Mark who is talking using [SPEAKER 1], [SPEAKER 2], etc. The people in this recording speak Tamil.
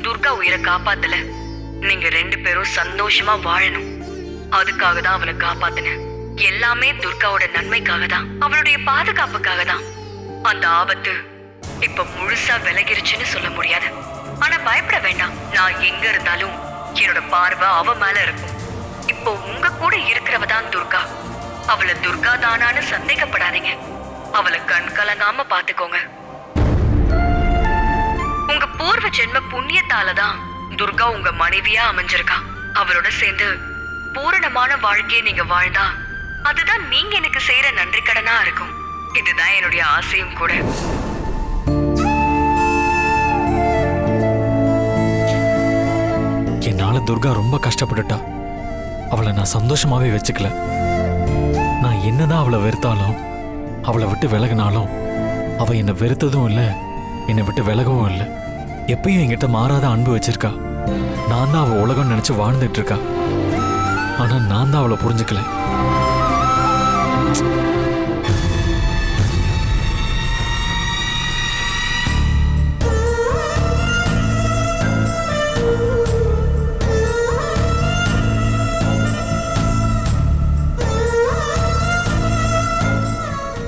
[SPEAKER 1] துர்கா உயிரை காப்பாத்தல. நீங்க 2 பேரும் சந்தோஷமா வாழணும், அதுக்காக தான் அவளை காப்பாத்தினேன். எல்லாமே துர்காவோட நன்மைக்காக தான், அவளுடைய பாதுகாப்புக்காக தான். அந்த ஆபத்து இப்ப முழுசா விலகிருச்சுன்னு சொல்ல முடியாது. ஆனா பயப்பட வேண்டாம், நான் எங்க இருந்தாலும் என்னோட பார்வை அவ மேல இருக்கும். இப்போ உங்க கூட இருக்கிறவ தான் துர்கா. அவளை துர்கா தானான்னு சந்தேகப்படாதீங்க. அவளை கண் கலங்காம பாத்துக்கோங்க. உங்க பூர்வ ஜென்ம புண்ணியத்தாலதான் துர்கா உங்க மனைவியா அமைஞ்சிருக்கா. அவளோட சேர்ந்து பூரணமான வாழ்க்கையை நீங்க வாழ்ந்தா அதுதான் நீங்க எனக்கு செய்யற நன்றி கடனா இருக்கும். இதுதான் என்னுடைய ஆசையும் கூட.
[SPEAKER 2] என்னால துர்கா ரொம்ப கஷ்டப்பட்டுட்டா. அவளை நான் சந்தோஷமாவே வச்சுக்கல. நான் என்னதான் அவளை வெறுத்தாலும், அவளை விட்டு விலகினாலும், அவ என்னை வெறுத்ததும் இல்லை, என்னை விட்டு விலகவும் இல்லை. எப்பயும் என்கிட்ட மாறாத அன்பு வச்சிருக்கா. நான் தான் அவள் உலகம் நினைச்சு வாழ்ந்துட்டு இருக்கா. ஆனா நான் தான் அவளை புரிஞ்சுக்கல.